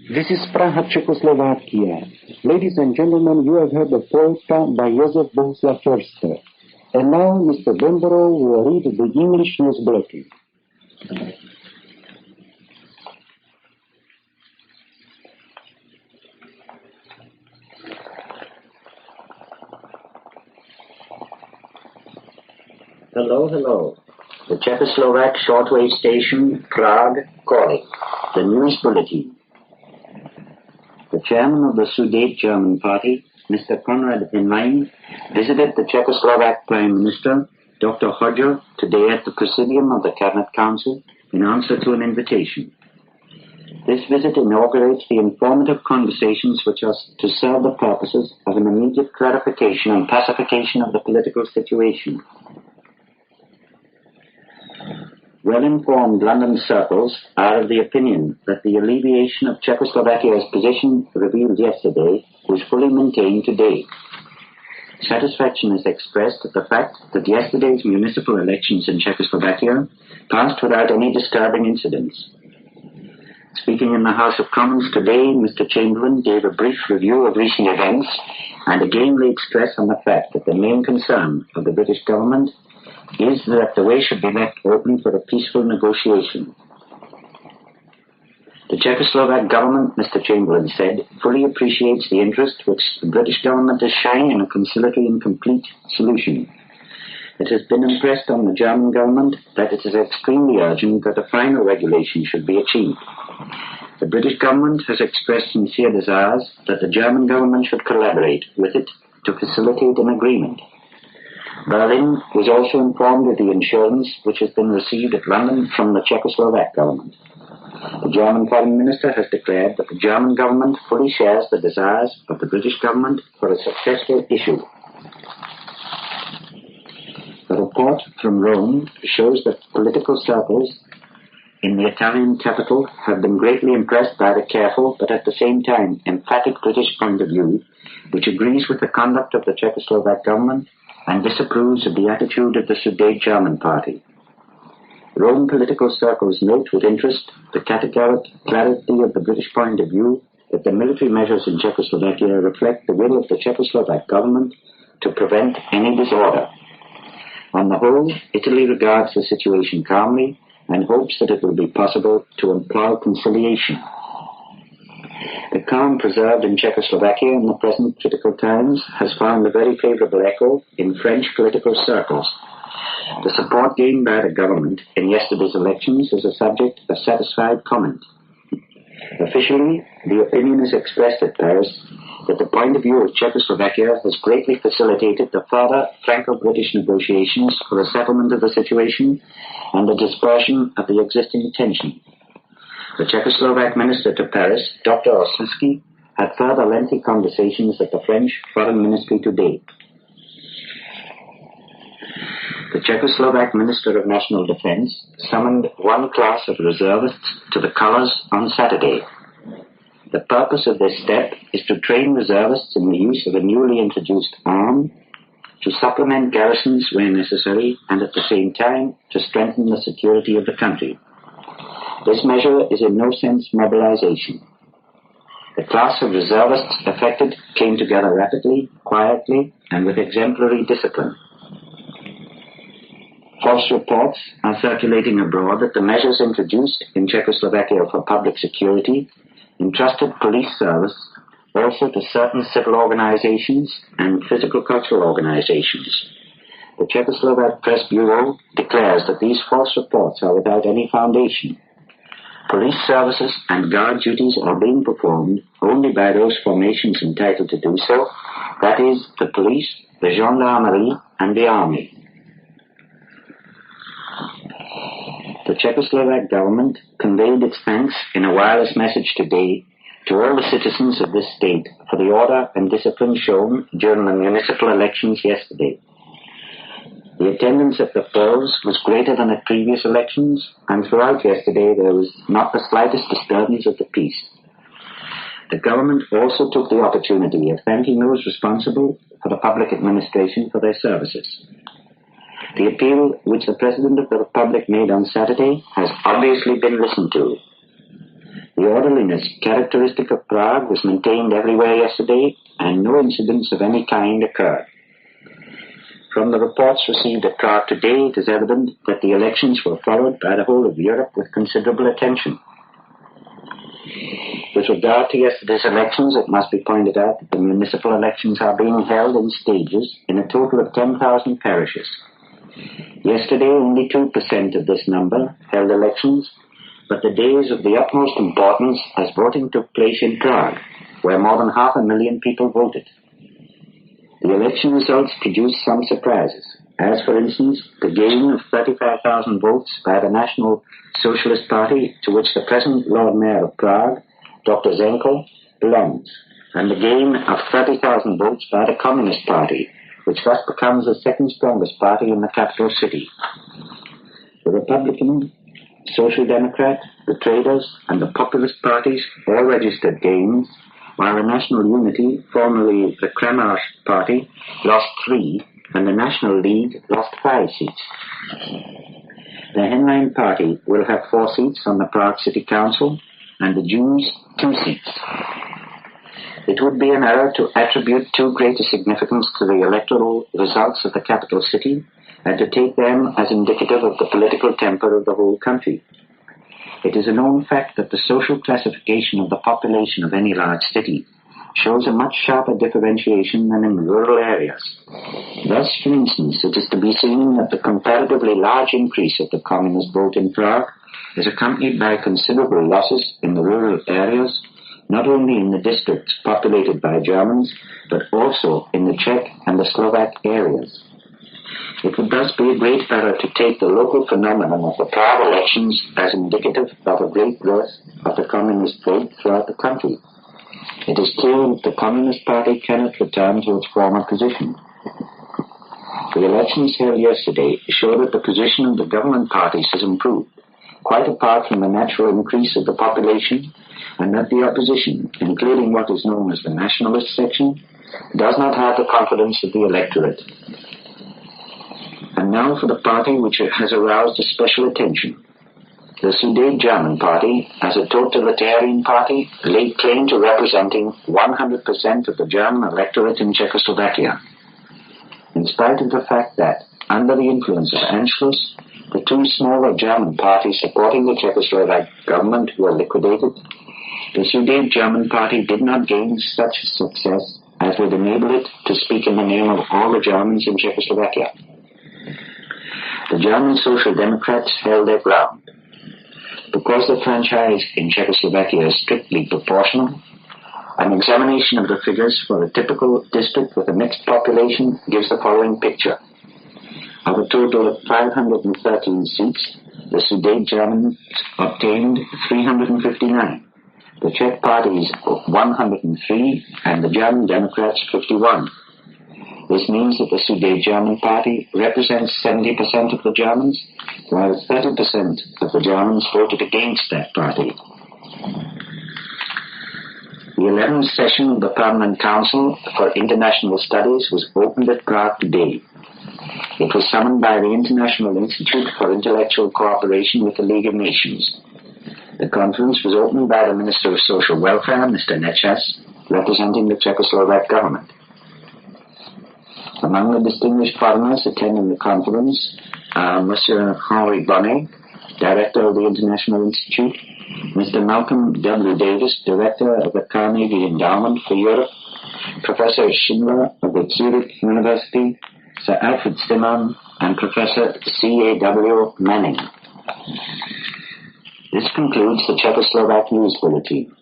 This is Prague, Czechoslovakia. Ladies and gentlemen, you have heard the polka by Josef Bohuslav I. And now Mr. Bemborow will read the English news bulletin. Hello. The Czechoslovak shortwave station, Prague, calling. The news bulletin. The chairman of the Sudetenland German party, Mr. Konrad Henlein, visited the Czechoslovak Prime Minister, Dr. Hodger, today at the Presidium of the Cabinet Council in answer to an invitation. This visit inaugurates the informative conversations which are to serve the purposes of an immediate clarification and pacification of the political situation. Well-informed London circles are of the opinion that the alleviation of Czechoslovakia's position revealed yesterday was fully maintained today. Satisfaction is expressed at the fact that yesterday's municipal elections in Czechoslovakia passed without any disturbing incidents. Speaking in the House of Commons today, Mr. Chamberlain gave a brief review of recent events and again laid stress on the fact that the main concern of the British government is that the way should be left open for a peaceful negotiation. The Czechoslovak government, Mr. Chamberlain said, fully appreciates the interest which the British government is showing in a conciliatory and complete solution. It has been impressed on the German government that it is extremely urgent that a final regulation should be achieved. The British government has expressed sincere desires that the German government should collaborate with it to facilitate an agreement. Berlin was also informed of the assurance which has been received at London from the Czechoslovak government. The German Foreign Minister has declared that the German government fully shares the desires of the British government for a successful issue. A report from Rome shows that political circles in the Italian capital have been greatly impressed by the careful but at the same time emphatic British point of view, which agrees with the conduct of the Czechoslovak government and disapproves of the attitude of the Sudetenland German party. Rome political circles note with interest the categorical clarity of the British point of view that the military measures in Czechoslovakia reflect the will of the Czechoslovak government to prevent any disorder. On the whole, Italy regards the situation calmly and hopes that it will be possible to employ conciliation. The calm preserved in Czechoslovakia in the present critical times has found a very favorable echo in French political circles. The support gained by the government in yesterday's elections is a subject of satisfied comment. Officially, the opinion is expressed at Paris that the point of view of Czechoslovakia has greatly facilitated the further Franco-British negotiations for a settlement of the situation and the dispersion of the existing tension. The Czechoslovak minister to Paris, Dr. Oslinsky, had further lengthy conversations at the French Foreign Ministry today. The Czechoslovak Minister of National Defense summoned one class of reservists to the colours on Saturday. The purpose of this step is to train reservists in the use of a newly introduced arm, to supplement garrisons where necessary, and at the same time to strengthen the security of the country. This measure is in no sense mobilization. The class of reservists affected came together rapidly, quietly, and with exemplary discipline. False reports are circulating abroad that the measures introduced in Czechoslovakia for public security entrusted police service also to certain civil organizations and physical cultural organizations. The Czechoslovak Press Bureau declares that these false reports are without any foundation. Police services and guard duties are being performed only by those formations entitled to do so, that is, the police, the gendarmerie, and the army. The Czechoslovak government conveyed its thanks in a wireless message today to all the citizens of this state for the order and discipline shown during the municipal elections yesterday. The attendance at the polls was greater than at previous elections, and throughout yesterday there was not the slightest disturbance of the peace. The government also took the opportunity of thanking those responsible for the public administration for their services. The appeal which the President of the Republic made on Saturday has obviously been listened to. The orderliness characteristic of Prague was maintained everywhere yesterday, and no incidents of any kind occurred. From the reports received at Prague today, it is evident that the elections were followed by the whole of Europe with considerable attention. With regard to yesterday's elections, it must be pointed out that the municipal elections are being held in stages in a total of 10,000 parishes. Yesterday, only 2% of this number held elections, but the day is of the utmost importance as voting took place in Prague, where more than 500,000 people voted. The election results produced some surprises, as, for instance, the gain of 35,000 votes by the National Socialist Party, to which the present Lord Mayor of Prague, Dr. Zenko, belongs, and the gain of 30,000 votes by the Communist Party, which thus becomes the second strongest party in the capital city. The Republican, Social Democrat, the Traders, and the Populist parties all registered gains, while the National Unity, formerly the Kremlin Party, lost 3, and the National League lost 5 seats. The Henlein Party will have 4 seats on the Prague City Council, and the Jews 2 seats. It would be an error to attribute too great a significance to the electoral results of the capital city, and to take them as indicative of the political temper of the whole country. It is a known fact that the social classification of the population of any large city shows a much sharper differentiation than in rural areas. Thus, for instance, it is to be seen that the comparatively large increase of the communist vote in Prague is accompanied by considerable losses in the rural areas, not only in the districts populated by Germans, but also in the Czech and the Slovak areas. It would thus be a great error to take the local phenomenon of the Prague elections as indicative of a great growth of the communist vote throughout the country. It is clear that the Communist Party cannot return to its former position. The elections held yesterday show that the position of the government parties has improved, quite apart from the natural increase of the population, and that the opposition, including what is known as the nationalist section, does not have the confidence of the electorate. And now for the party which has aroused special attention. The Sudetenland Party, as a totalitarian party, laid claim to representing 100% of the German electorate in Czechoslovakia. In spite of the fact that, under the influence of Anschluss, the 2 smaller German parties supporting the Czechoslovak government were liquidated, the Sudetenland Party did not gain such success as would enable it to speak in the name of all the Germans in Czechoslovakia. The German Social Democrats held their ground. Because the franchise in Czechoslovakia is strictly proportional, an examination of the figures for a typical district with a mixed population gives the following picture. Of a total of 513 seats, the Sudeten Germans obtained 359, the Czech parties 103, and the German Democrats 51. This means that the Sudeten German Party represents 70% of the Germans, while 30% of the Germans voted against that party. The 11th session of the Permanent Council for International Studies was opened at Prague today. It was summoned by the International Institute for Intellectual Cooperation with the League of Nations. The conference was opened by the Minister of Social Welfare, Mr. Nečas, representing the Czechoslovak government. Among the distinguished foreigners attending the conference are Monsieur Henri Bonnet, Director of the International Institute, Mr. Malcolm W. Davis, Director of the Carnegie Endowment for Europe, Professor Schindler of the Zurich University, Sir Alfred Stimman, and Professor C.A.W. Manning. This concludes the Czechoslovak News Bulletin.